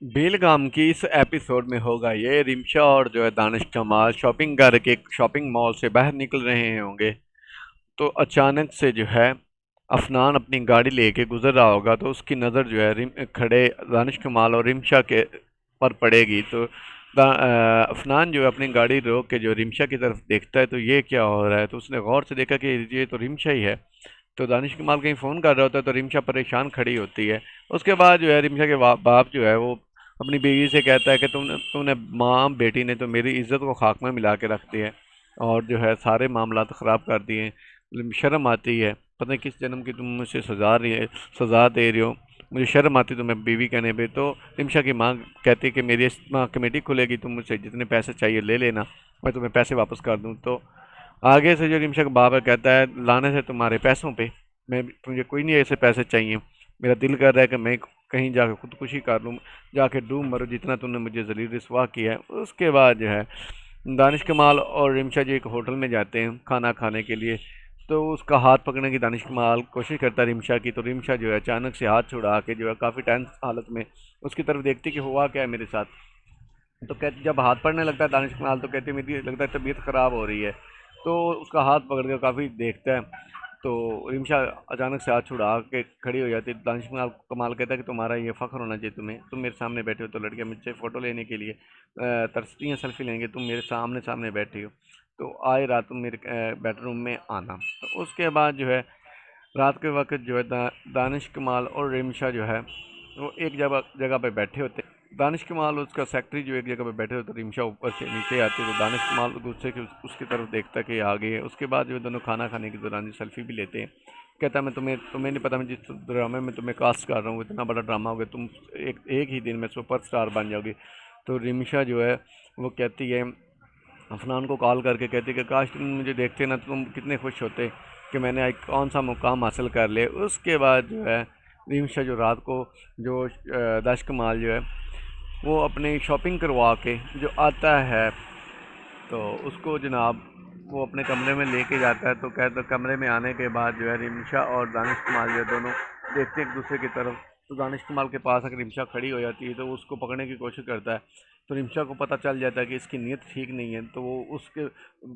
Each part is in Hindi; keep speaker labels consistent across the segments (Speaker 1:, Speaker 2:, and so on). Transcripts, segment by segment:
Speaker 1: बेलगाम की इस एपिसोड में होगा ये रिमशा और जो है दानिश कमाल शॉपिंग करके शॉपिंग मॉल से बाहर निकल रहे होंगे। तो अचानक से जो है अफनान अपनी गाड़ी लेके गुजर रहा होगा, तो उसकी नज़र जो है खड़े दानिश कमाल और रिमशा के पर पड़ेगी। तो अफनान जो है अपनी गाड़ी रोक के जो रिमशा की तरफ देखता है, तो ये क्या हो रहा है। तो उसने गौर से देखा कि ये तो रिमशा ही है। तो दानिश कमाल कहीं फ़ोन कर रहा होता है, तो रिमशा परेशान खड़ी होती है। उसके बाद जो है रिमशा के बाप जो है वो अपनी बीवी से कहता है कि तुमने तुमने माँ बेटी ने तो मेरी इज्जत को खाक में मिला के रख दिया है, और जो है सारे मामला तो ख़राब कर दिए हैं। शर्म आती है, पता नहीं किस जन्म की तुम मुझे सज़ा दे रही हो। मुझे शर्म आती तुम्हें बीवी कहने पे। तो रिमशा की माँ कहती है कि मेरी माँ कमेटी खुलेगी, तुम मुझसे जितने पैसे चाहिए ले लेना, मैं तुम्हें पैसे वापस कर दूँ। तो आगे से जो रिमशा का बाप है कहता है, लाने से तुम्हारे पैसों पे, मैं मुझे कोई नहीं ऐसे पैसे चाहिए। मेरा दिल कर रहा है कि मैं कहीं जाकर खुदकुशी कर लूँ, जाके डूब मरो, जितना तुमने मुझे जलील रिस्वा किया है। उसके बाद जो है दानिश कमाल और रिमशा जी एक होटल में जाते हैं खाना खाने के लिए। तो उसका हाथ पकड़ने की दानिश कमाल कोशिश करता है रिमशा की। तो रिमशा जो है अचानक से हाथ छुड़ा के जो है काफ़ी टेंस हालत में उसकी तरफ देखती कि हुआ क्या है मेरे साथ। तो कहते जब हाथ पड़ने लगता है दानिश कमाल, तो कहती मेरी लगता है तबीयत ख़राब हो रही है। तो उसका हाथ पकड़ कर काफ़ी देखता है। तो रिमशा अचानक से हाथ छुड़ा के खड़ी हो जाती है। दानिश कमाल कमाल कहता है कि तुम्हारा ये फ़ख्र होना चाहिए तुम्हें, तुम मेरे सामने बैठे हो। तो लड़कियां मुझसे फ़ोटो लेने के लिए तरसती हैं, सेल्फी लेंगे, तुम मेरे सामने सामने बैठी हो। तो आए रात तुम मेरे बेडरूम में आना। तो उसके बाद जो है रात के वक्त जो है दानिश कमाल और रिमशा जो है वो एक जगह जगह पे बैठे होते हैं। दानिश कमाल और उसका सेक्रेटरी जो एक जगह पे बैठे होते हैं। रिमशा ऊपर से नीचे आती है, तो दानिश कमाल गुस्से के उसकी तरफ देखता है कि ये आ गई है। उसके बाद जो है दोनों खाना खाने के दौरान सेल्फी भी लेते हैं। कहता है मैं तुम्हें नहीं पता मैं जिस ड्रामे में तुम्हें कास्ट कर रहा हूँ इतना बड़ा ड्रामा हो गया, तुम एक एक ही दिन में सुपरस्टार बन जाओगी। तो रिमशा जो है वो कहती है, अफनान को कॉल करके कहती कि काश तुम मुझे देखते ना, तो तुम कितने खुश होते कि मैंने एक कौन सा मुकाम हासिल कर लिया। उसके बाद जो है रिमशा जो रात को जो दश कमाल जो है वो अपनी शॉपिंग करवा के जो आता है, तो उसको जनाब वो अपने कमरे में लेके जाता है। तो कहते कमरे में आने के बाद जो है रिमशा और दानिश कमाल जो है दोनों देखते हैं एक दूसरे की तरफ। तो दानिश कमाल के पास अगर रिमशा खड़ी हो जाती है, तो वो उसको पकड़ने की कोशिश करता है। तो रिमशा को पता चल जाता है कि इसकी नीयत ठीक नहीं है, तो वो उसके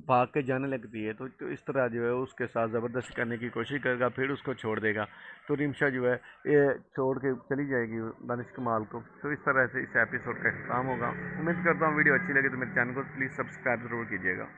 Speaker 1: भाग के जाने लगती है। तो इस तरह जो है उसके साथ ज़बरदस्ती करने की कोशिश करेगा, फिर उसको छोड़ देगा। तो रिमशा जो है ये छोड़ के चली जाएगी दानिश कमाल को। तो इस तरह से इस एपिसोड का काम होगा। उम्मीद करता हूँ वीडियो अच्छी लगी तो मेरे चैनल को प्लीज़ सब्सक्राइब ज़रूर कीजिएगा।